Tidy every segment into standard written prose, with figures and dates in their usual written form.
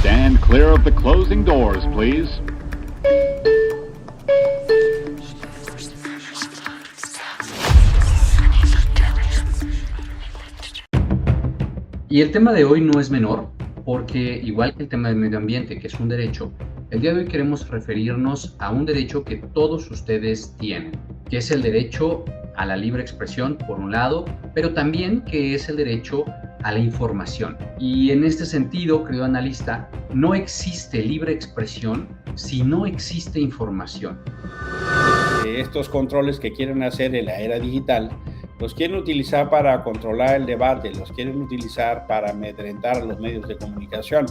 Stand clear of the closing doors, please. Y el tema de hoy no es menor, porque igual que el tema del medio ambiente, que es un derecho, el día de hoy queremos referirnos a un derecho que todos ustedes tienen, que es el derecho a la libre expresión, por un lado, pero también que es el derecho a la información. Y en este sentido, querido analista, no existe libre expresión si no existe información. Estos controles que quieren hacer en la era digital los quieren utilizar para controlar el debate, los quieren utilizar para amedrentar a los medios de comunicación.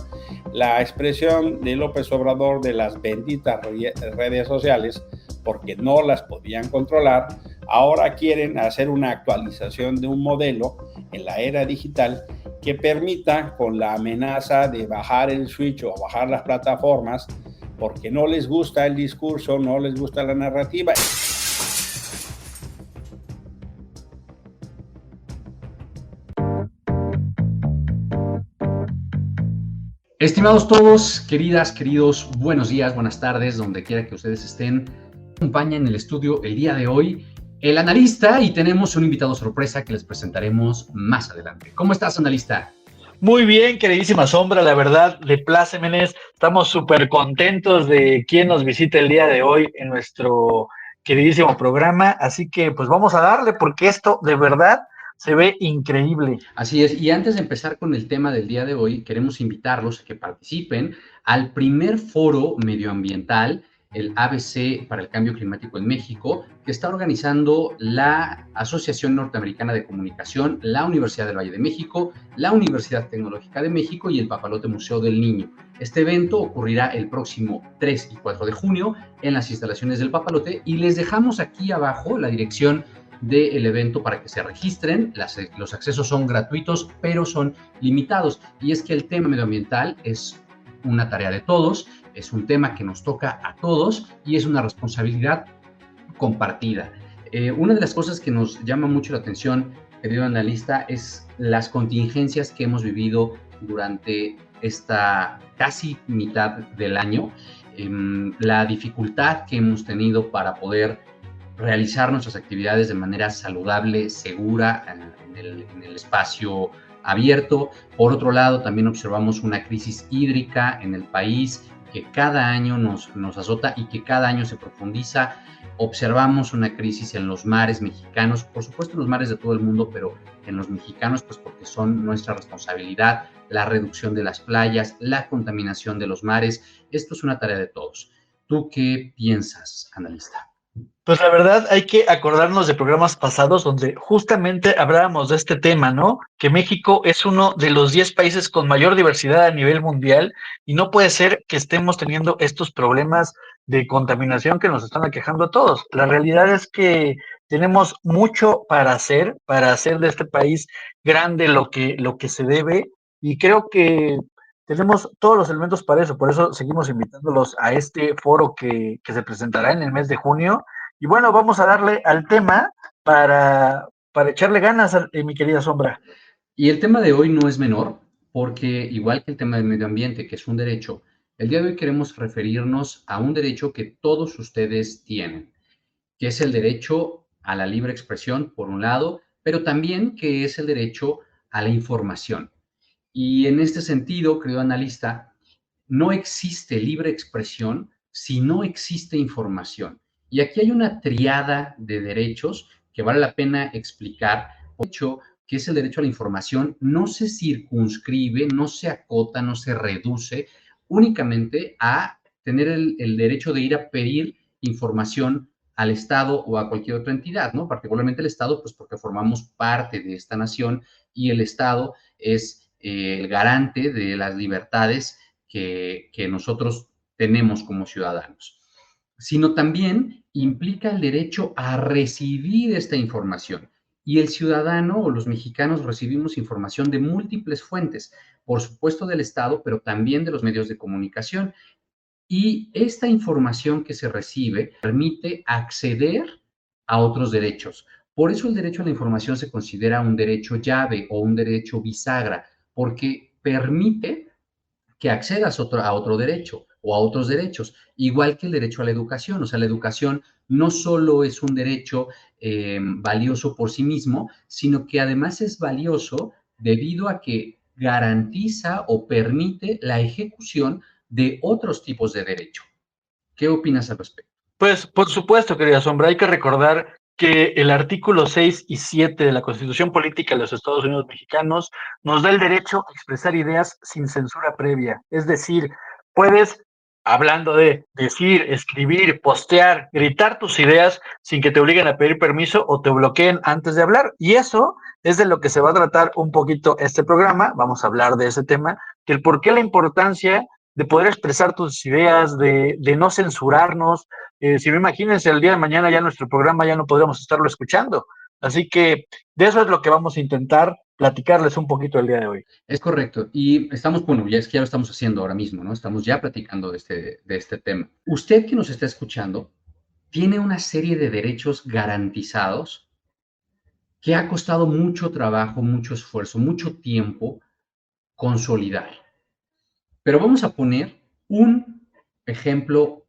La expresión de López Obrador de las benditas redes sociales, porque no las podían controlar, ahora quieren hacer una actualización de un modelo en la era digital que permita, con la amenaza de bajar el switch o bajar las plataformas, porque no les gusta el discurso, no les gusta la narrativa. Estimados todos, queridas, queridos, buenos días, buenas tardes, donde quiera que ustedes estén. Acompaña en el estudio el día de hoy el analista y tenemos un invitado sorpresa que les presentaremos más adelante. ¿Cómo estás, analista? Muy bien, queridísima Sombra, la verdad, de plácemes. Estamos súper contentos de quien nos visita el día de hoy en nuestro queridísimo programa. Así que pues vamos a darle porque esto de verdad se ve increíble. Así es, y antes de empezar con el tema del día de hoy, queremos invitarlos a que participen al primer foro medioambiental, el ABC para el Cambio Climático en México, que está organizando la Asociación Norteamericana de Comunicación, la Universidad del Valle de México, la Universidad Tecnológica de México y el Papalote Museo del Niño. Este evento ocurrirá el próximo 3 y 4 de junio en las instalaciones del Papalote y les dejamos aquí abajo la dirección del evento para que se registren. Los accesos son gratuitos, pero son limitados. Y es que el tema medioambiental es una tarea de todos, es un tema que nos toca a todos y es una responsabilidad compartida. Una de las cosas que nos llama mucho la atención, querido analista, es las contingencias que hemos vivido durante esta casi mitad del año, la dificultad que hemos tenido para poder realizar nuestras actividades de manera saludable, segura, en el espacio abierto. Por otro lado, también observamos una crisis hídrica en el país que cada año nos azota y que cada año se profundiza. Observamos una crisis en los mares mexicanos, por supuesto en los mares de todo el mundo, pero en los mexicanos, pues porque son nuestra responsabilidad, la reducción de las playas, la contaminación de los mares. Esto es una tarea de todos. ¿Tú qué piensas, analista? Pues la verdad hay que acordarnos de programas pasados donde justamente hablábamos de este tema, ¿no? Que México es uno de los 10 países con mayor diversidad a nivel mundial y no puede ser que estemos teniendo estos problemas de contaminación que nos están aquejando a todos. La realidad es que tenemos mucho para hacer de este país grande lo que se debe y creo que tenemos todos los elementos para eso. Por eso seguimos invitándolos a este foro que se presentará en el mes de junio. Y bueno, vamos a darle al tema para echarle ganas, mi querida Sombra. Y el tema de hoy no es menor, porque igual que el tema del medio ambiente, que es un derecho, el día de hoy queremos referirnos a un derecho que todos ustedes tienen, que es el derecho a la libre expresión, por un lado, pero también que es el derecho a la información. Y en este sentido, querido analista, no existe libre expresión si no existe información. Y aquí hay una triada de derechos que vale la pena explicar. De hecho, que es el derecho a la información, no se circunscribe, no se acota, no se reduce únicamente a tener el derecho de ir a pedir información al Estado o a cualquier otra entidad, ¿no? Particularmente el Estado, pues porque formamos parte de esta nación y el Estado es el garante de las libertades que nosotros tenemos como ciudadanos, sino también implica el derecho a recibir esta información. Y el ciudadano o los mexicanos recibimos información de múltiples fuentes, por supuesto del Estado, pero también de los medios de comunicación. Y esta información que se recibe permite acceder a otros derechos. Por eso el derecho a la información se considera un derecho llave o un derecho bisagra, porque permite que accedas a otro derecho o a otros derechos, igual que el derecho a la educación. O sea, la educación no solo es un derecho valioso por sí mismo, sino que además es valioso debido a que garantiza o permite la ejecución de otros tipos de derecho. ¿Qué opinas al respecto? Pues, por supuesto, querida Sombra, hay que recordar que el artículo 6 y 7 de la Constitución Política de los Estados Unidos Mexicanos nos da el derecho a expresar ideas sin censura previa. Es decir, puedes, hablando de decir, escribir, postear, gritar tus ideas sin que te obliguen a pedir permiso o te bloqueen antes de hablar. Y eso es de lo que se va a tratar un poquito este programa. Vamos a hablar de ese tema, que el por qué la importancia de poder expresar tus ideas, de no censurarnos. Si me imagínense, el día de mañana ya nuestro programa ya no podríamos estarlo escuchando. Así que de eso es lo que vamos a intentar platicarles un poquito el día de hoy. Es correcto. Y estamos, bueno, ya es que ya lo estamos haciendo ahora mismo, ¿no? Estamos ya platicando de este tema. Usted que nos está escuchando tiene una serie de derechos garantizados que ha costado mucho trabajo, mucho esfuerzo, mucho tiempo consolidar. Pero vamos a poner un ejemplo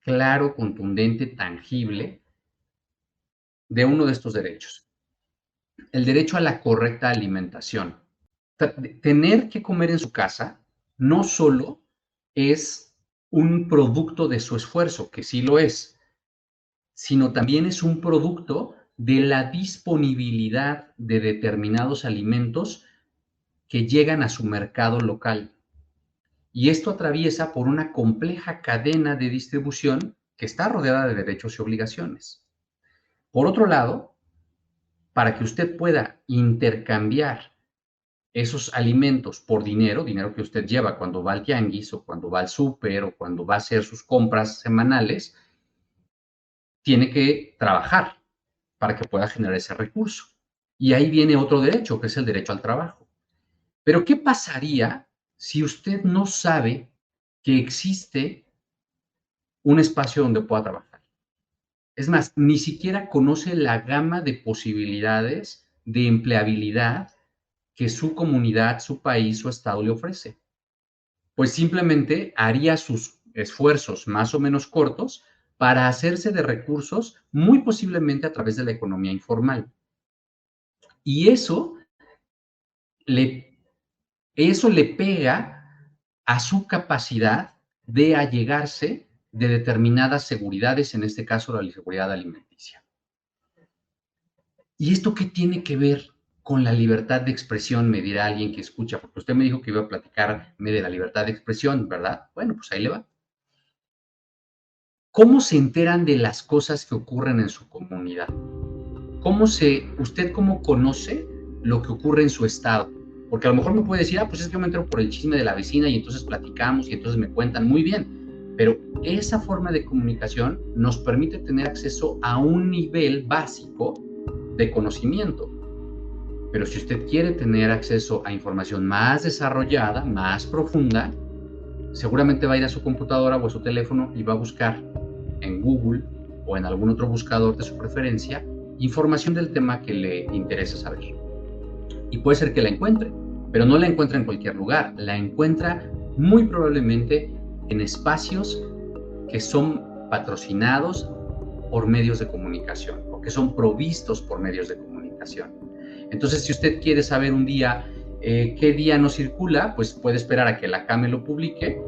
claro, contundente, tangible de uno de estos derechos. El derecho a la correcta alimentación. Tener que comer en su casa no solo es un producto de su esfuerzo, que sí lo es, sino también es un producto de la disponibilidad de determinados alimentos que llegan a su mercado local. Y esto atraviesa por una compleja cadena de distribución que está rodeada de derechos y obligaciones. Por otro lado, para que usted pueda intercambiar esos alimentos por dinero que usted lleva cuando va al tianguis o cuando va al súper o cuando va a hacer sus compras semanales, tiene que trabajar para que pueda generar ese recurso. Y ahí viene otro derecho, que es el derecho al trabajo. Pero ¿qué pasaría si usted no sabe que existe un espacio donde pueda trabajar? Es más, ni siquiera conoce la gama de posibilidades de empleabilidad que su comunidad, su país, su estado le ofrece. Pues simplemente haría sus esfuerzos más o menos cortos para hacerse de recursos, muy posiblemente a través de la economía informal. Y eso le pega a su capacidad de allegarse de determinadas seguridades, en este caso la seguridad alimenticia. ¿Y esto qué tiene que ver con la libertad de expresión? Me dirá alguien que escucha, porque usted me dijo que iba a platicarme de la libertad de expresión, ¿verdad? Bueno, pues ahí le va. ¿Cómo se enteran de las cosas que ocurren en su comunidad? ¿Usted cómo conoce lo que ocurre en su estado? Porque a lo mejor me puede decir, pues es que yo me entero por el chisme de la vecina y entonces platicamos y entonces me cuentan muy bien. Pero esa forma de comunicación nos permite tener acceso a un nivel básico de conocimiento. Pero si usted quiere tener acceso a información más desarrollada, más profunda, seguramente va a ir a su computadora o a su teléfono y va a buscar en Google o en algún otro buscador de su preferencia información del tema que le interesa saber. Y puede ser que la encuentre, pero no la encuentra en cualquier lugar, la encuentra muy probablemente en espacios que son patrocinados por medios de comunicación o que son provistos por medios de comunicación. Entonces, si usted quiere saber un día qué día no circula, pues puede esperar a que la CAME lo publique,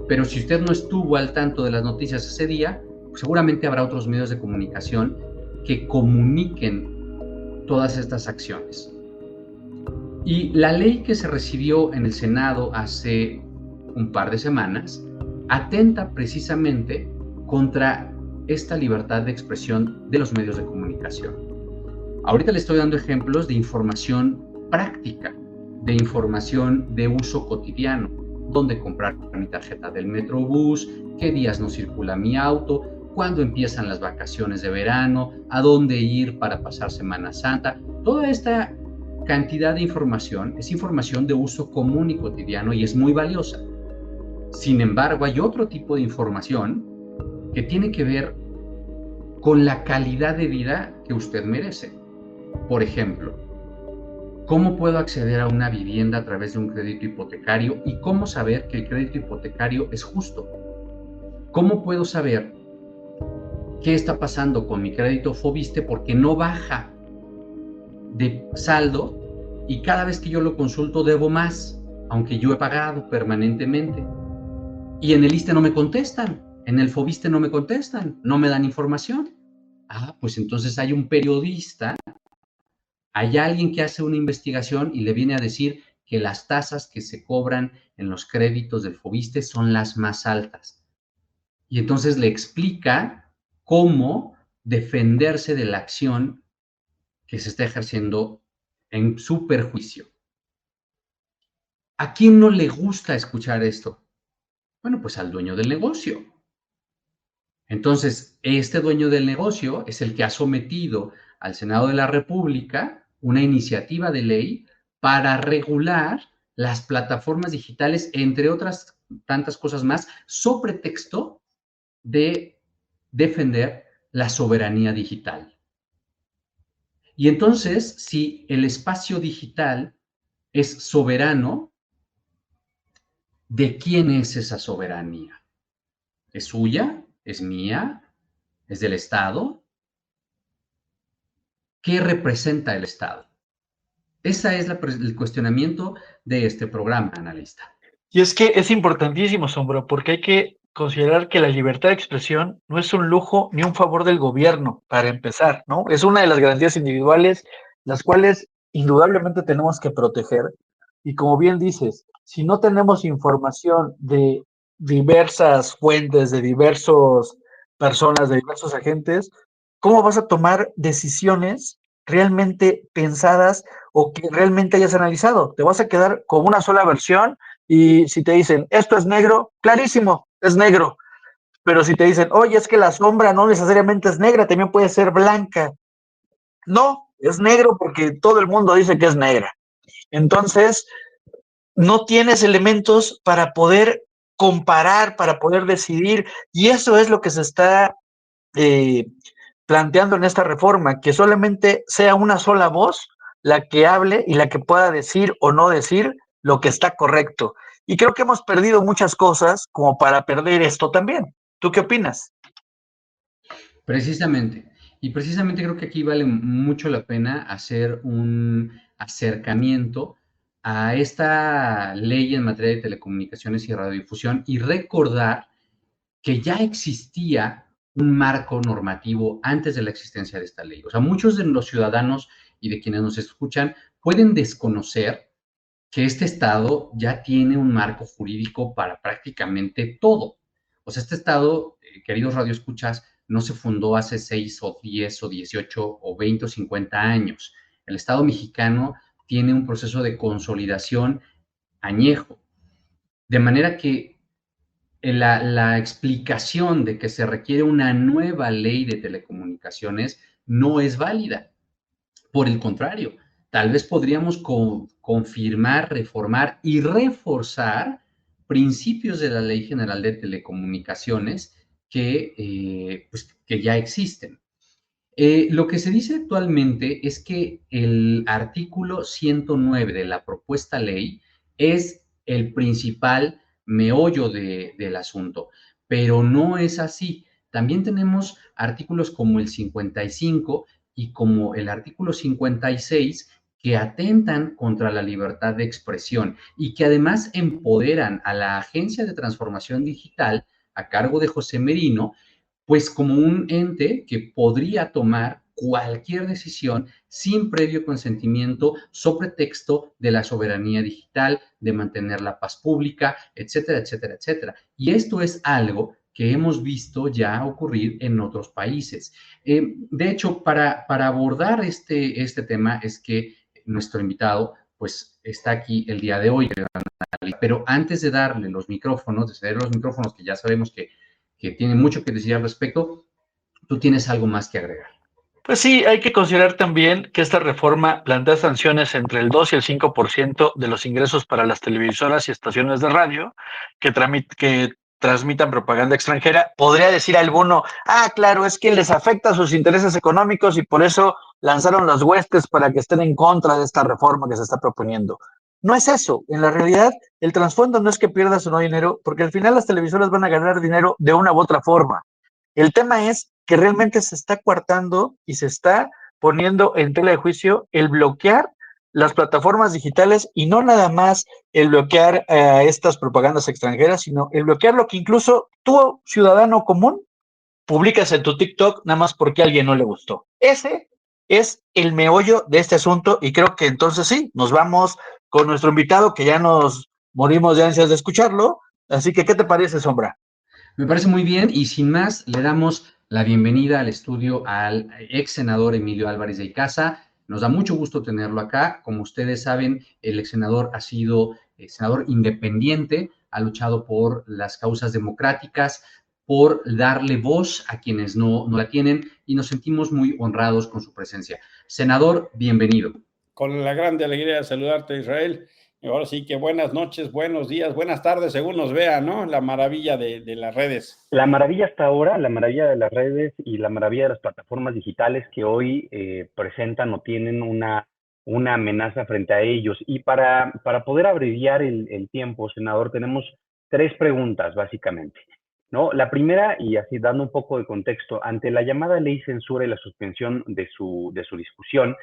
pero si usted no estuvo al tanto de las noticias ese día, pues seguramente habrá otros medios de comunicación que comuniquen todas estas acciones. Y la ley que se recibió en el Senado hace un par de semanas atenta precisamente contra esta libertad de expresión de los medios de comunicación. Ahorita le estoy dando ejemplos de información práctica, de información de uso cotidiano, dónde comprar mi tarjeta del Metrobús, qué días no circula mi auto, cuándo empiezan las vacaciones de verano, a dónde ir para pasar Semana Santa. Toda esta cantidad de información es información de uso común y cotidiano y es muy valiosa. Sin embargo, hay otro tipo de información que tiene que ver con la calidad de vida que usted merece. Por ejemplo, ¿Cómo puedo acceder a una vivienda a través de un crédito hipotecario? ¿Y cómo saber que el crédito hipotecario es justo? ¿Cómo puedo saber qué está pasando con mi crédito Foviste porque no baja de saldo y cada vez que yo lo consulto debo más, aunque yo he pagado permanentemente? Y en el ISSSTE no me contestan, en el Foviste no me contestan, no me dan información. Pues entonces hay un periodista, hay alguien que hace una investigación y le viene a decir que las tasas que se cobran en los créditos del Foviste son las más altas. Y entonces le explica cómo defenderse de la acción que se está ejerciendo en su perjuicio. ¿A quién no le gusta escuchar esto? Bueno, pues al dueño del negocio. Entonces, este dueño del negocio es el que ha sometido al Senado de la República una iniciativa de ley para regular las plataformas digitales, entre otras tantas cosas más, sobre pretexto de defender la soberanía digital. Y entonces, si el espacio digital es soberano, ¿de quién es esa soberanía? ¿Es suya? ¿Es mía? ¿Es del Estado? ¿Qué representa el Estado? Ese es el cuestionamiento de este programa, analista. Y es que es importantísimo, Sombra, porque hay que considerar que la libertad de expresión no es un lujo ni un favor del gobierno, para empezar, ¿no? Es una de las garantías individuales, las cuales indudablemente tenemos que proteger. Y como bien dices, si no tenemos información de diversas fuentes, de diversas personas, de diversos agentes, ¿cómo vas a tomar decisiones realmente pensadas o que realmente hayas analizado? Te vas a quedar con una sola versión y si te dicen, esto es negro, clarísimo, es negro. Pero si te dicen, oye, es que la sombra no necesariamente es negra, también puede ser blanca. No, es negro porque todo el mundo dice que es negra. Entonces, no tienes elementos para poder comparar, para poder decidir, y eso es lo que se está planteando en esta reforma, que solamente sea una sola voz la que hable y la que pueda decir o no decir lo que está correcto. Y creo que hemos perdido muchas cosas como para perder esto también. ¿Tú qué opinas? Precisamente. Y precisamente creo que aquí vale mucho la pena hacer un acercamiento a esta ley en materia de telecomunicaciones y radiodifusión y recordar que ya existía un marco normativo antes de la existencia de esta ley. O sea, muchos de los ciudadanos y de quienes nos escuchan pueden desconocer que este Estado ya tiene un marco jurídico para prácticamente todo. O sea, este Estado, queridos radioescuchas, no se fundó hace 6 o 10 o 18 o 20 o 50 años. El Estado mexicano tiene un proceso de consolidación añejo. De manera que la explicación de que se requiere una nueva ley de telecomunicaciones no es válida. Por el contrario, tal vez podríamos confirmar, reformar y reforzar principios de la Ley General de Telecomunicaciones que ya existen. Lo que se dice actualmente es que el artículo 109 de la propuesta ley es el principal meollo del asunto, pero no es así. También tenemos artículos como el 55 y como el artículo 56 que atentan contra la libertad de expresión y que además empoderan a la Agencia de Transformación Digital a cargo de José Merino, pues como un ente que podría tomar cualquier decisión sin previo consentimiento sobre texto de la soberanía digital, de mantener la paz pública, etcétera, etcétera, etcétera. Y esto es algo que hemos visto ya ocurrir en otros países. De hecho, para abordar este tema es que nuestro invitado pues está aquí el día de hoy. Pero antes de darle los micrófonos, de ceder los micrófonos, que ya sabemos que tiene mucho que decir al respecto, tú tienes algo más que agregar. Pues sí, hay que considerar también que esta reforma plantea sanciones entre el 2 y el 5% de los ingresos para las televisoras y estaciones de radio que transmitan propaganda extranjera. Podría decir alguno, claro, es que les afecta sus intereses económicos y por eso lanzaron las huestes para que estén en contra de esta reforma que se está proponiendo. No es eso. En la realidad, el trasfondo no es que pierdas o no dinero, porque al final las televisoras van a ganar dinero de una u otra forma. El tema es que realmente se está coartando y se está poniendo en tela de juicio el bloquear las plataformas digitales y no nada más el bloquear estas propagandas extranjeras, sino el bloquear lo que incluso tú, ciudadano común, publicas en tu TikTok nada más porque a alguien no le gustó. Ese es el meollo de este asunto y creo que entonces sí, nos vamos con nuestro invitado que ya nos morimos de ansias de escucharlo. Así que, ¿qué te parece, Sombra? Me parece muy bien y sin más le damos la bienvenida al estudio al ex senador Emilio Álvarez de Icaza. Nos da mucho gusto tenerlo acá. Como ustedes saben, el ex senador ha sido senador independiente, ha luchado por las causas democráticas, por darle voz a quienes no la tienen y nos sentimos muy honrados con su presencia. Senador, bienvenido. Con la grande alegría de saludarte, Israel. Y ahora sí que buenas noches, buenos días, buenas tardes, según nos vean, ¿no? La maravilla de las redes. La maravilla hasta ahora, la maravilla de las redes y la maravilla de las plataformas digitales que hoy presentan o tienen una amenaza frente a ellos. Y para poder abreviar el tiempo, senador, tenemos 3 preguntas, básicamente, ¿no? La primera, y así dando un poco de contexto, ante la llamada ley censura y la suspensión de su discusión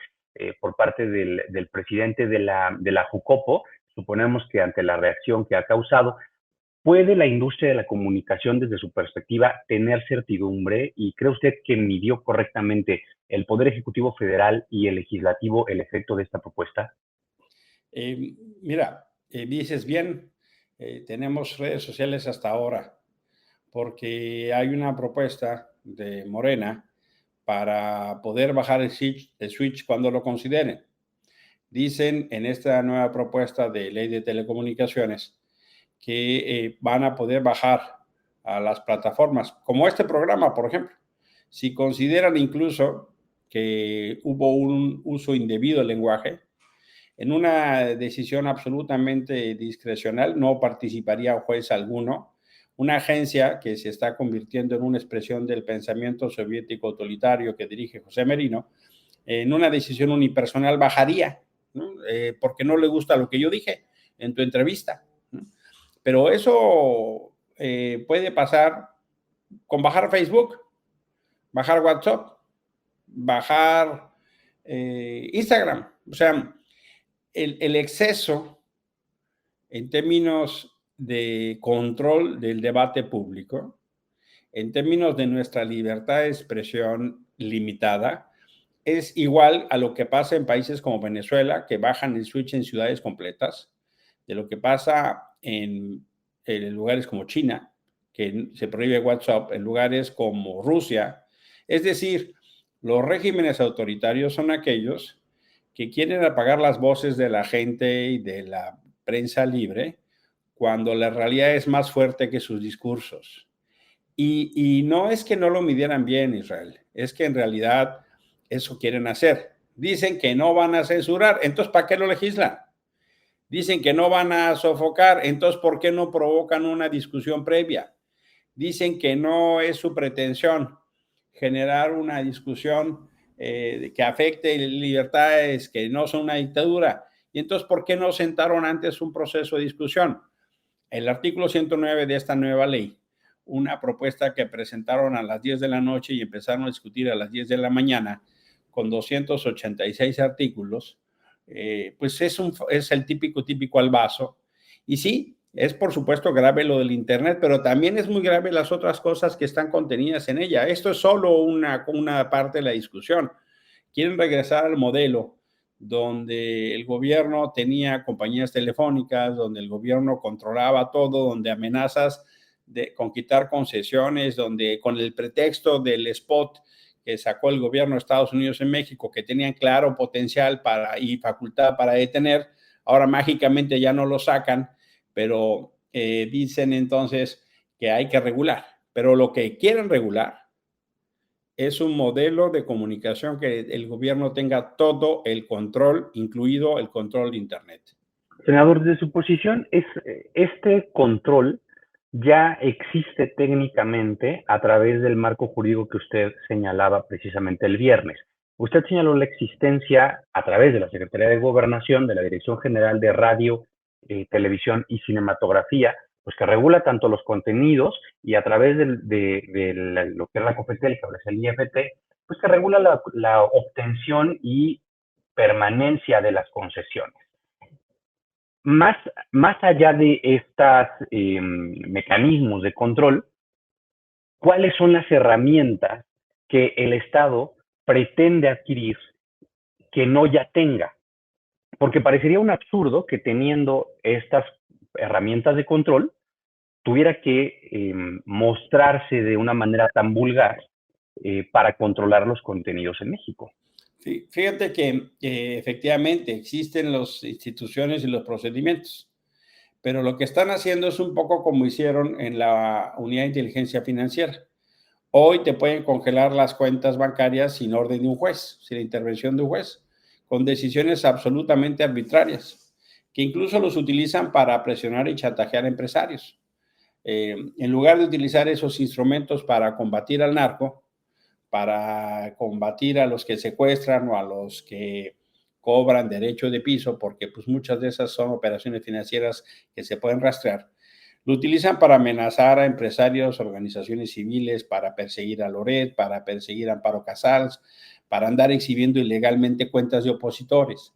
por parte del presidente de la Jucopo, suponemos que ante la reacción que ha causado, ¿puede la industria de la comunicación, desde su perspectiva, tener certidumbre? ¿Y cree usted que midió correctamente el Poder Ejecutivo Federal y el Legislativo el efecto de esta propuesta? Mira, dices bien, tenemos redes sociales hasta ahora, porque hay una propuesta de Morena para poder bajar el switch cuando lo consideren. Dicen en esta nueva propuesta de ley de telecomunicaciones que van a poder bajar a las plataformas, como este programa, por ejemplo. Si consideran incluso que hubo un uso indebido del lenguaje, en una decisión absolutamente discrecional no participaría juez alguno. Una agencia que se está convirtiendo en una expresión del pensamiento soviético autoritario que dirige José Merino, en una decisión unipersonal bajaría, ¿no? Porque no le gusta lo que yo dije en tu entrevista, ¿no? Pero eso puede pasar con bajar Facebook, bajar WhatsApp, bajar Instagram. O sea, el exceso en términos de control del debate público, en términos de nuestra libertad de expresión limitada, es igual a lo que pasa en países como Venezuela, que bajan el switch en ciudades completas, de lo que pasa en lugares como China, que se prohíbe WhatsApp, en lugares como Rusia. Es decir, los regímenes autoritarios son aquellos que quieren apagar las voces de la gente y de la prensa libre cuando la realidad es más fuerte que sus discursos. Y no es que no lo midieran bien, Israel, es que en realidad eso quieren hacer. Dicen que no van a censurar, entonces ¿para qué lo legislan? Dicen que no van a sofocar, entonces ¿por qué no provocan una discusión previa? Dicen que no es su pretensión generar una discusión que afecte libertades que no son una dictadura. Y entonces, ¿por qué no sentaron antes un proceso de discusión? El artículo 109 de esta nueva ley, una propuesta que presentaron a las 10 de la noche y empezaron a discutir a las 10 de la mañana, con 286 artículos, pues es el típico al vaso. Y sí, es por supuesto grave lo del Internet, pero también es muy grave las otras cosas que están contenidas en ella. Esto es solo una parte de la discusión. Quieren regresar al modelo donde el gobierno tenía compañías telefónicas, donde el gobierno controlaba todo, donde amenazas con quitar concesiones, donde con el pretexto del spot que sacó el gobierno de Estados Unidos en México, que tenían claro potencial y facultad para detener, ahora mágicamente ya no lo sacan, pero dicen entonces que hay que regular. Pero lo que quieren regular es un modelo de comunicación que el gobierno tenga todo el control, incluido el control de Internet. Senador, desde su posición, este control ya existe técnicamente a través del marco jurídico que usted señalaba precisamente el viernes. Usted señaló la existencia a través de la Secretaría de Gobernación, de la Dirección General de Radio, Televisión y Cinematografía, pues que regula tanto los contenidos y a través lo que es la COFETEL, que ahora es el IFT, pues que regula la obtención y permanencia de las concesiones. Más allá de estos mecanismos de control, ¿cuáles son las herramientas que el Estado pretende adquirir que no ya tenga? Porque parecería un absurdo que teniendo estas herramientas de control tuviera que mostrarse de una manera tan vulgar para controlar los contenidos en México. Sí, fíjate que efectivamente existen las instituciones y los procedimientos, pero lo que están haciendo es un poco como hicieron en la Unidad de Inteligencia Financiera. Hoy te pueden congelar las cuentas bancarias sin orden de un juez, sin la intervención de un juez, con decisiones absolutamente arbitrarias, que incluso los utilizan para presionar y chantajear a empresarios. En lugar de utilizar esos instrumentos para combatir al narco, para combatir a los que secuestran o a los que cobran derecho de piso, porque pues muchas de esas son operaciones financieras que se pueden rastrear, lo utilizan para amenazar a empresarios, organizaciones civiles, para perseguir a Loret, para perseguir a Amparo Casals, para andar exhibiendo ilegalmente cuentas de opositores,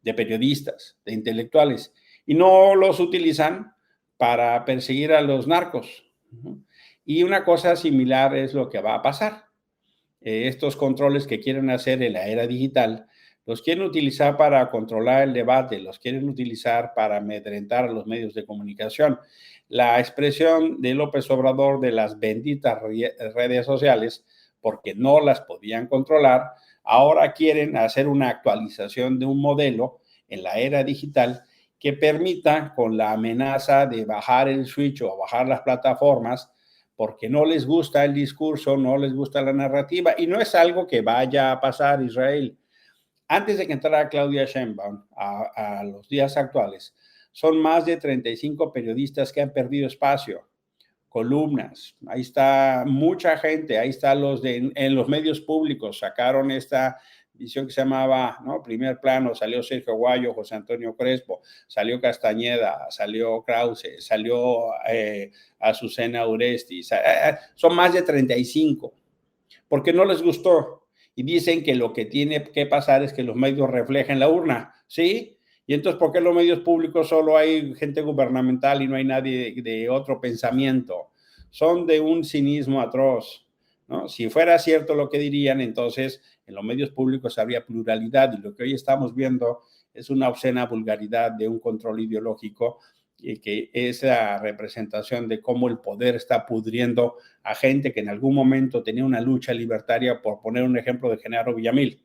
de periodistas, de intelectuales, y no los utilizan para perseguir a los narcos. Y una cosa similar es lo que va a pasar. Estos controles que quieren hacer en la era digital, los quieren utilizar para controlar el debate, los quieren utilizar para amedrentar a los medios de comunicación. La expresión de López Obrador de las benditas redes sociales, porque no las podían controlar, ahora quieren hacer una actualización de un modelo en la era digital que permita, con la amenaza de bajar el switch o bajar las plataformas, porque no les gusta el discurso, no les gusta la narrativa, y no es algo que vaya a pasar, Israel. Antes de que entrara Claudia Sheinbaum a los días actuales, son más de 35 periodistas que han perdido espacio, columnas, ahí está mucha gente, ahí está en los medios públicos, sacaron esta visión que se llamaba, ¿no? Primer Plano, salió Sergio Guayo, José Antonio Crespo, salió Castañeda, salió Krause, salió Azucena Uresti, son más de 35, porque no les gustó y dicen que lo que tiene que pasar es que los medios reflejen la urna, ¿sí? Y entonces, ¿por qué en los medios públicos solo hay gente gubernamental y no hay nadie de otro pensamiento? Son de un cinismo atroz, ¿no? Si fuera cierto lo que dirían, entonces en los medios públicos habría pluralidad, y lo que hoy estamos viendo es una obscena vulgaridad de un control ideológico, y que es la representación de cómo el poder está pudriendo a gente que en algún momento tenía una lucha libertaria, por poner un ejemplo de Genaro Villamil.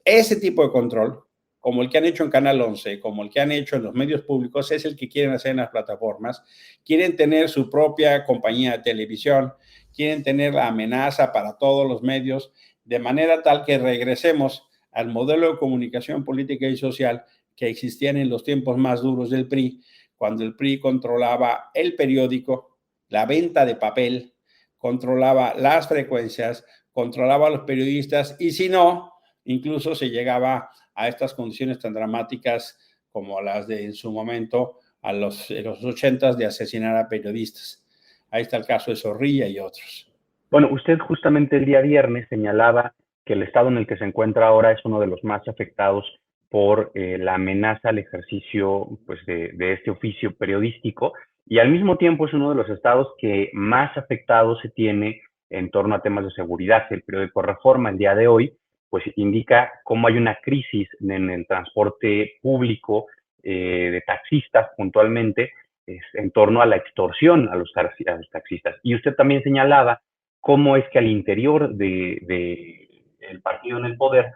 Ese tipo de control, como el que han hecho en Canal 11, como el que han hecho en los medios públicos, es el que quieren hacer en las plataformas. Quieren tener su propia compañía de televisión, quieren tener la amenaza para todos los medios, de manera tal que regresemos al modelo de comunicación política y social que existían en los tiempos más duros del PRI, cuando el PRI controlaba el periódico, la venta de papel, controlaba las frecuencias, controlaba a los periodistas, y si no, incluso se llegaba a estas condiciones tan dramáticas como las de en su momento en los 80s, de asesinar a periodistas. Ahí está el caso de Zorrilla y otros. Bueno, usted justamente el día viernes señalaba que el estado en el que se encuentra ahora es uno de los más afectados por la amenaza al ejercicio, pues, de este oficio periodístico, y al mismo tiempo es uno de los estados que más afectado se tiene en torno a temas de seguridad. El periódico Reforma el día de hoy pues indica cómo hay una crisis en el transporte público de taxistas puntualmente, en torno a la extorsión a los taxistas. Y usted también señalaba cómo es que al interior del partido en el poder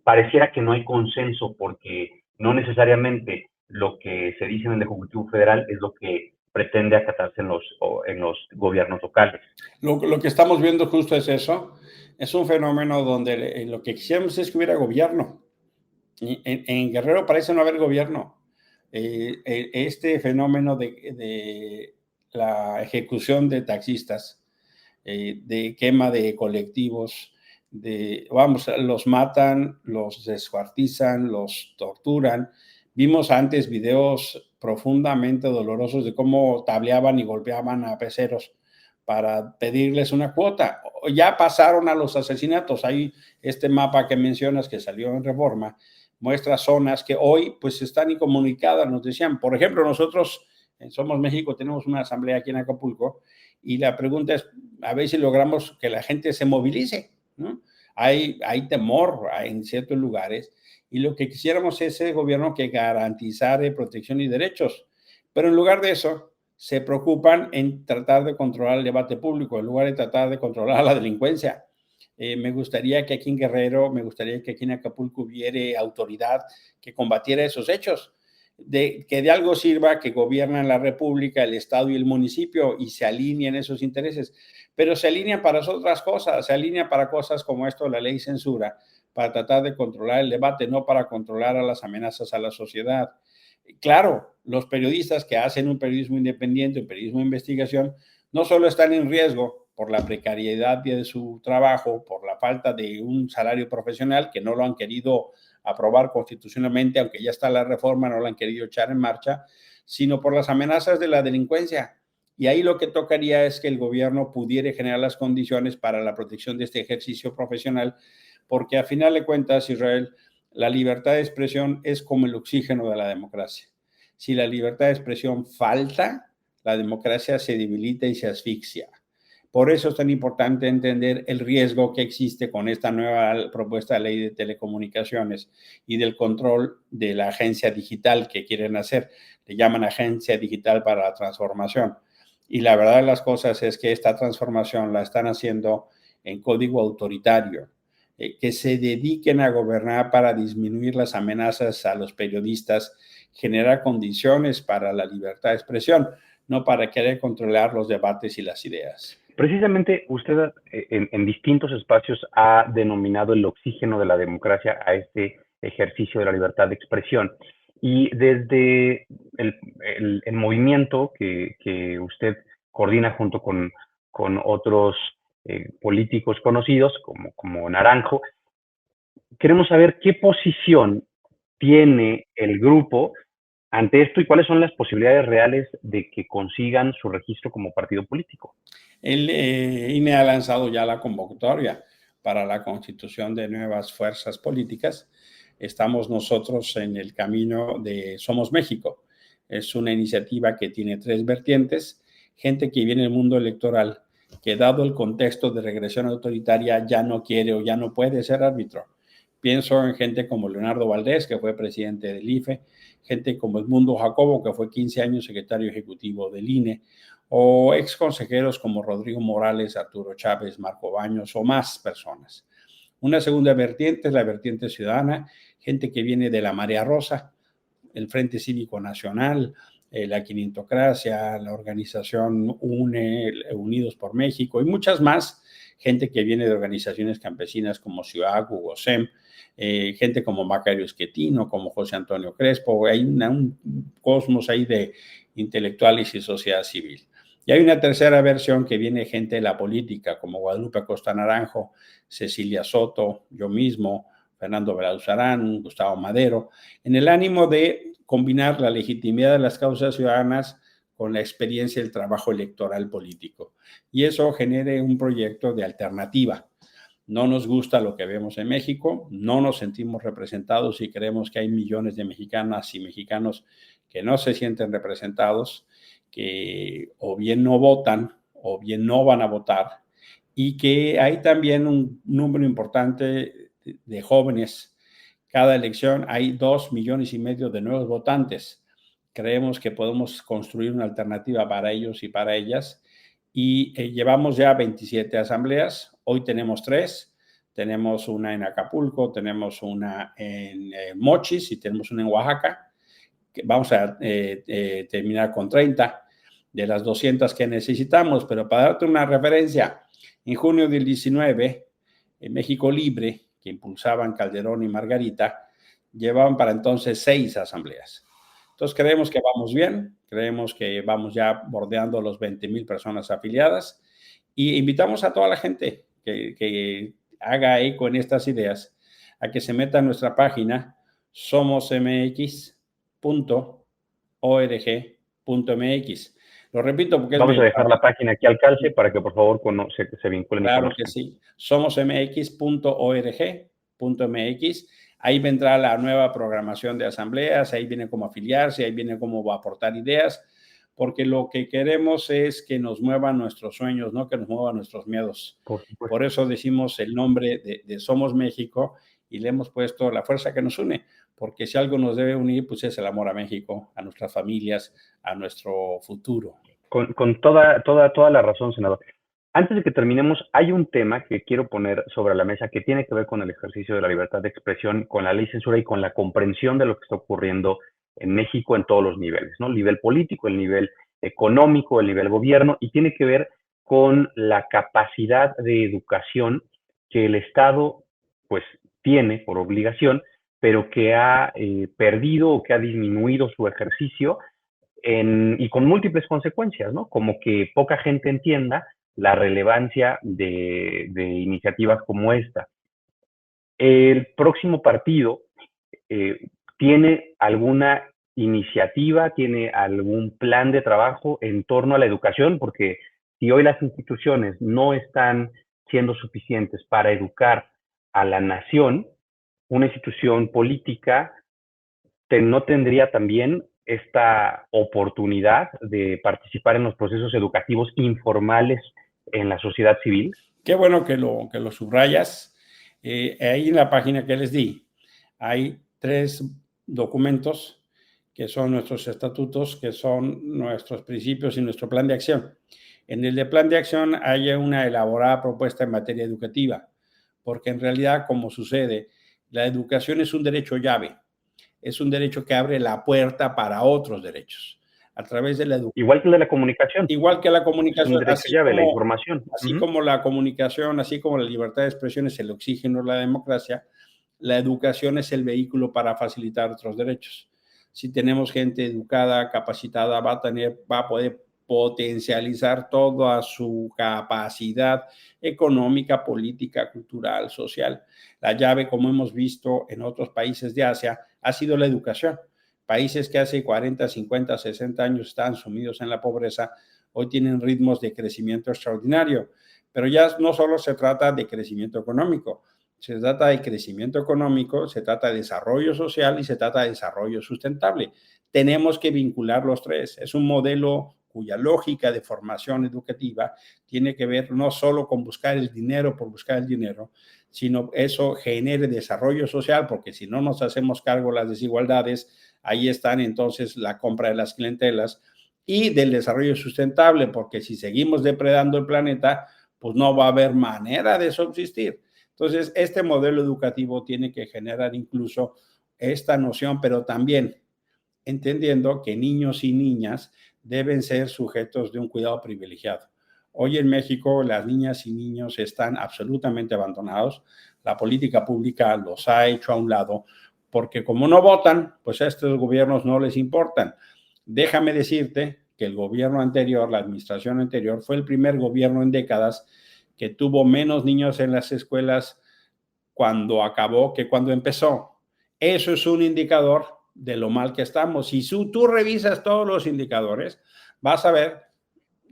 pareciera que no hay consenso, porque no necesariamente lo que se dice en el Ejecutivo Federal es lo que pretende acatarse en los gobiernos locales. Lo que estamos viendo justo es eso. Es un fenómeno donde lo que quisiéramos es que hubiera gobierno. En Guerrero parece no haber gobierno. Este fenómeno de la ejecución de taxistas, de quema de colectivos, vamos, los matan, los descuartizan, los torturan. Vimos antes videos profundamente dolorosos de cómo tableaban y golpeaban a peceros para pedirles una cuota. Ya pasaron a los asesinatos. Hay este mapa que mencionas que salió en Reforma, muestra zonas que hoy pues están incomunicadas. Nos decían, por ejemplo, nosotros en Somos México tenemos una asamblea aquí en Acapulco y la pregunta es a ver si logramos que la gente se movilice, ¿no? Hay temor en ciertos lugares y lo que quisiéramos es el gobierno que garantizara protección y derechos, pero en lugar de eso se preocupan en tratar de controlar el debate público en lugar de tratar de controlar la delincuencia. Me gustaría que aquí en Guerrero, me gustaría que aquí en Acapulco hubiera autoridad que combatiera esos hechos, que de algo sirva que gobiernan la República, el Estado y el municipio y se alineen esos intereses, pero se alinean para otras cosas, se alinean para cosas como esto, la ley censura, para tratar de controlar el debate, no para controlar a las amenazas a la sociedad. Claro, los periodistas que hacen un periodismo independiente, un periodismo de investigación, no solo están en riesgo por la precariedad de su trabajo, por la falta de un salario profesional que no lo han querido aprobar constitucionalmente, aunque ya está la reforma, no la han querido echar en marcha, sino por las amenazas de la delincuencia. Y ahí lo que tocaría es que el gobierno pudiera generar las condiciones para la protección de este ejercicio profesional, porque a final de cuentas, Israel, la libertad de expresión es como el oxígeno de la democracia. Si la libertad de expresión falta, la democracia se debilita y se asfixia. Por eso es tan importante entender el riesgo que existe con esta nueva propuesta de ley de telecomunicaciones y del control de la agencia digital que quieren hacer. Le llaman Agencia Digital para la Transformación. Y la verdad de las cosas es que esta transformación la están haciendo en código autoritario, que se dediquen a gobernar para disminuir las amenazas a los periodistas, generar condiciones para la libertad de expresión, no para querer controlar los debates y las ideas. Precisamente usted en distintos espacios ha denominado el oxígeno de la democracia a este ejercicio de la libertad de expresión. Y desde el movimiento que usted coordina junto con otros políticos conocidos como Naranjo, queremos saber qué posición tiene el grupo ante esto y cuáles son las posibilidades reales de que consigan su registro como partido político. El INE ha lanzado ya la convocatoria para la constitución de nuevas fuerzas políticas. Estamos nosotros en el camino de Somos México. Es una iniciativa que tiene 3 vertientes. Gente que viene del mundo electoral, que dado el contexto de regresión autoritaria ya no quiere o ya no puede ser árbitro. Pienso en gente como Leonardo Valdés, que fue presidente del IFE, gente como Edmundo Jacobo, que fue 15 años secretario ejecutivo del INE, o ex consejeros como Rodrigo Morales, Arturo Chávez, Marco Baños o más personas. Una segunda vertiente es la vertiente ciudadana, gente que viene de la Marea Rosa, el Frente Cívico Nacional, la Quinientocracia, la organización UNE, Unidos por México y muchas más, gente que viene de organizaciones campesinas como CIUAC, UGOSEM, gente como Macario Esquetino, como José Antonio Crespo. Hay un cosmos ahí de intelectuales y sociedad civil. Y hay una tercera versión que viene gente de la política, como Guadalupe Acosta Naranjo, Cecilia Soto, yo mismo, Fernando Belauzarán, Gustavo Madero, en el ánimo de combinar la legitimidad de las causas ciudadanas con la experiencia del trabajo electoral político. Y eso genere un proyecto de alternativa. No nos gusta lo que vemos en México, no nos sentimos representados y creemos que hay millones de mexicanas y mexicanos que no se sienten representados, que o bien no votan o bien no van a votar, y que hay también un número importante de jóvenes. Cada elección hay 2,5 millones de nuevos votantes. Creemos que podemos construir una alternativa para ellos y para ellas, y llevamos ya 27 asambleas. Hoy tenemos 3. Tenemos una en Acapulco, tenemos una en Mochis y tenemos una en Oaxaca. Vamos a terminar con 30 de las 200 que necesitamos, pero para darte una referencia, en junio del 19, en México Libre, que impulsaban Calderón y Margarita, llevaban para entonces 6 asambleas. Entonces creemos que vamos bien, creemos que vamos ya bordeando los 20,000 personas afiliadas y invitamos a toda la gente que haga eco en estas ideas, a que se meta a nuestra página somosmx.org.mx. Lo repito porque vamos a dejar la página aquí al calce para que por favor se vinculen. Claro que sí, somosmx.org.mx. Ahí vendrá la nueva programación de asambleas, ahí viene cómo afiliarse, ahí viene cómo aportar ideas, porque lo que queremos es que nos muevan nuestros sueños, no que nos muevan nuestros miedos. Por eso decimos el nombre de Somos México y le hemos puesto la fuerza que nos une, porque si algo nos debe unir, pues es el amor a México, a nuestras familias, a nuestro futuro. Con toda la razón, senador. Antes de que terminemos, hay un tema que quiero poner sobre la mesa que tiene que ver con el ejercicio de la libertad de expresión, con la ley censura y con la comprensión de lo que está ocurriendo en México en todos los niveles, ¿no? El nivel político, el nivel económico, el nivel gobierno, y tiene que ver con la capacidad de educación que el Estado, pues, tiene por obligación, pero que ha perdido o que ha disminuido su ejercicio y con múltiples consecuencias, ¿no? Como que poca gente entienda la relevancia de iniciativas como esta. El próximo partido tiene alguna iniciativa, tiene algún plan de trabajo en torno a la educación, porque si hoy las instituciones no están siendo suficientes para educar a la nación, una institución política no tendría también esta oportunidad de participar en los procesos educativos informales en la sociedad civil. Qué bueno que lo subrayas. Ahí en la página que les di hay 3 documentos que son nuestros estatutos, que son nuestros principios y nuestro plan de acción. En el de plan de acción hay una elaborada propuesta en materia educativa, porque en realidad, como sucede, la educación es un derecho llave. Es un derecho que abre la puerta para otros derechos. A través de la educación. Igual que la comunicación. Igual que la comunicación. Es un derecho llave, la información. Así como la comunicación, así como la libertad de expresión es el oxígeno de la democracia, la educación es el vehículo para facilitar otros derechos. Si tenemos gente educada, capacitada, va a poder potencializar toda su capacidad económica, política, cultural, social. La llave, como hemos visto en otros países de Asia, ha sido la educación. Países que hace 40, 50, 60 años estaban sumidos en la pobreza, hoy tienen ritmos de crecimiento extraordinario. Pero ya no solo se trata de crecimiento económico, se trata de crecimiento económico, se trata de desarrollo social y se trata de desarrollo sustentable. Tenemos que vincular los 3. Es un modelo cuya lógica de formación educativa tiene que ver no solo con buscar el dinero por buscar el dinero, sino eso genere desarrollo social, porque si no nos hacemos cargo de las desigualdades, ahí están entonces la compra de las clientelas, y del desarrollo sustentable, porque si seguimos depredando el planeta, pues no va a haber manera de subsistir. Entonces, este modelo educativo tiene que generar incluso esta noción, pero también entendiendo que niños y niñas deben ser sujetos de un cuidado privilegiado. Hoy en México las niñas y niños están absolutamente abandonados. La política pública los ha hecho a un lado porque como no votan, pues a estos gobiernos no les importan. Déjame decirte que el gobierno anterior, la administración anterior, fue el primer gobierno en décadas que tuvo menos niños en las escuelas cuando acabó que cuando empezó. Eso es un indicador de lo mal que estamos. Si tú revisas todos los indicadores, vas a ver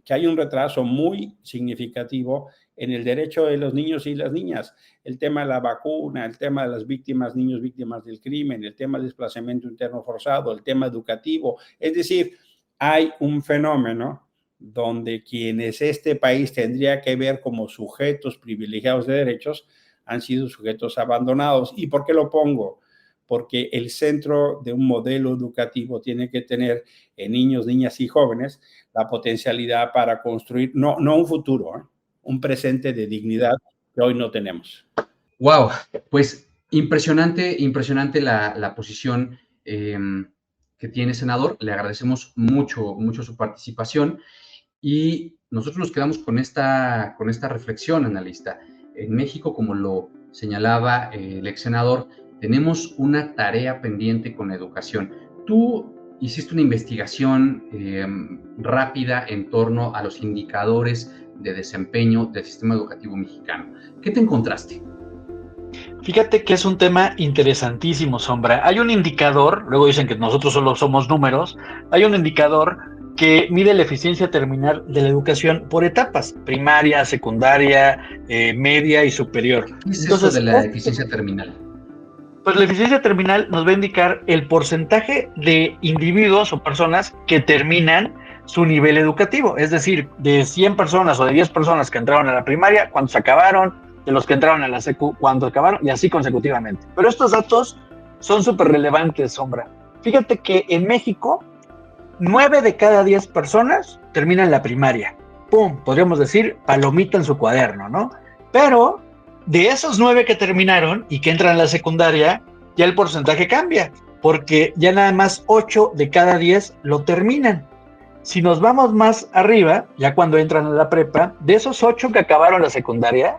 que hay un retraso muy significativo en el derecho de los niños y las niñas. El tema de la vacuna, el tema de las víctimas, niños víctimas del crimen, el tema del desplazamiento interno forzado, el tema educativo. Es decir, hay un fenómeno donde quienes este país tendría que ver como sujetos privilegiados de derechos han sido sujetos abandonados. ¿Y por qué lo pongo? Porque el centro de un modelo educativo tiene que tener en niños, niñas y jóvenes la potencialidad para construir, no un futuro, un presente de dignidad que hoy no tenemos. Wow, pues impresionante la posición que tiene, senador. Le agradecemos mucho su participación y nosotros nos quedamos con esta reflexión, analista. En México, como lo señalaba el ex senador, tenemos una tarea pendiente con la educación. Tú hiciste una investigación rápida en torno a los indicadores de desempeño del sistema educativo mexicano. ¿Qué te encontraste? Fíjate que es un tema interesantísimo, Sombra. Hay un indicador, luego dicen que nosotros solo somos números, hay un indicador que mide la eficiencia terminal de la educación por etapas, primaria, secundaria, media y superior. ¿Qué es eso de la eficiencia terminal? Pues la eficiencia terminal nos va a indicar el porcentaje de individuos o personas que terminan su nivel educativo, es decir, de 100 personas o de 10 personas que entraron a la primaria, cuántos acabaron, de los que entraron a la secu, cuántos acabaron, y así consecutivamente. Pero estos datos son súper relevantes, Sombra. Fíjate que en México, 9 de cada 10 personas terminan la primaria. ¡Pum! Podríamos decir, palomita en su cuaderno, ¿no? Pero de esos 9 que terminaron y que entran a la secundaria, ya el porcentaje cambia, porque ya nada más 8 de cada 10 lo terminan. Si nos vamos más arriba, ya cuando entran a la prepa, de esos 8 que acabaron la secundaria,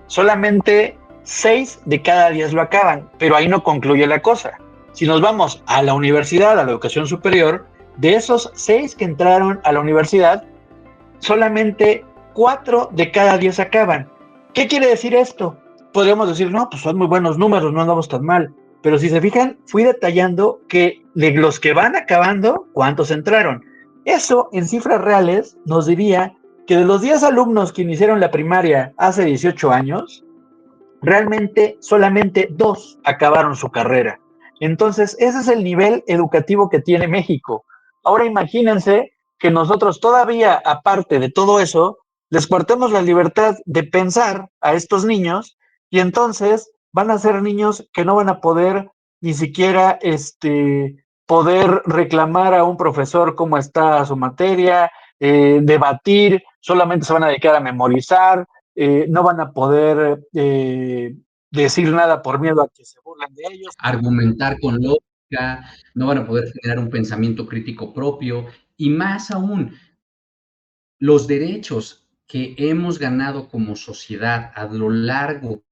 solamente 6 de cada 10 lo acaban, pero ahí no concluye la cosa. Si nos vamos a la universidad, a la educación superior, de esos 6 que entraron a la universidad, solamente 4 de cada 10 acaban. ¿Qué quiere decir esto? Podríamos decir, no, pues son muy buenos números, no andamos tan mal. Pero si se fijan, fui detallando que de los que van acabando, ¿cuántos entraron? Eso, en cifras reales, nos diría que de los 10 alumnos que iniciaron la primaria hace 18 años, realmente solamente 2 acabaron su carrera. Entonces, ese es el nivel educativo que tiene México. Ahora imagínense que nosotros todavía, aparte de todo eso, les cortemos la libertad de pensar a estos niños y entonces van a ser niños que no van a poder ni siquiera poder reclamar a un profesor cómo está su materia, debatir, solamente se van a dedicar a memorizar, no van a poder decir nada por miedo a que se burlen de ellos. Argumentar con lógica, no van a poder generar un pensamiento crítico propio y más aún, los derechos que hemos ganado como sociedad a lo largo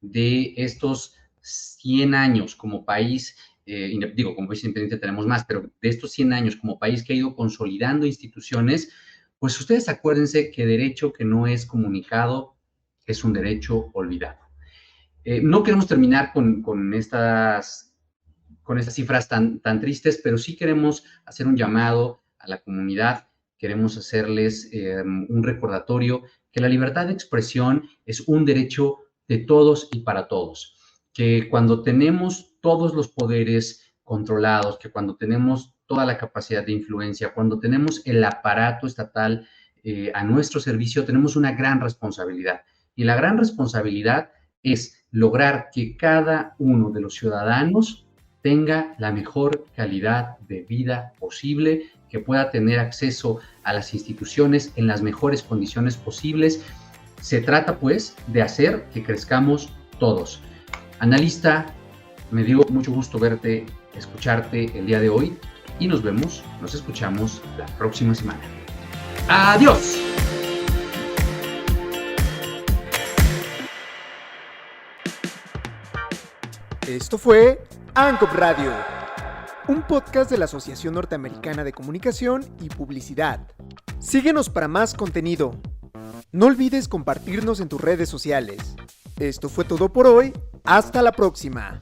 de estos 100 años como país, como país independiente tenemos más, pero de estos 100 años como país que ha ido consolidando instituciones, pues ustedes acuérdense que derecho que no es comunicado es un derecho olvidado. No queremos terminar con estas cifras tan tristes, pero sí queremos hacer un llamado a la comunidad, queremos hacerles un recordatorio que la libertad de expresión es un derecho de todos y para todos, que cuando tenemos todos los poderes controlados, que cuando tenemos toda la capacidad de influencia, cuando tenemos el aparato estatal a nuestro servicio, tenemos una gran responsabilidad. Y la gran responsabilidad es lograr que cada uno de los ciudadanos tenga la mejor calidad de vida posible, que pueda tener acceso a las instituciones en las mejores condiciones posibles. Se trata, pues, de hacer que crezcamos todos. Analista, me dio mucho gusto verte, escucharte el día de hoy y nos escuchamos la próxima semana. ¡Adiós! Esto fue ANCOP Radio, un podcast de la Asociación Norteamericana de Comunicación y Publicidad. Síguenos para más contenido. No olvides compartirnos en tus redes sociales. Esto fue todo por hoy. Hasta la próxima.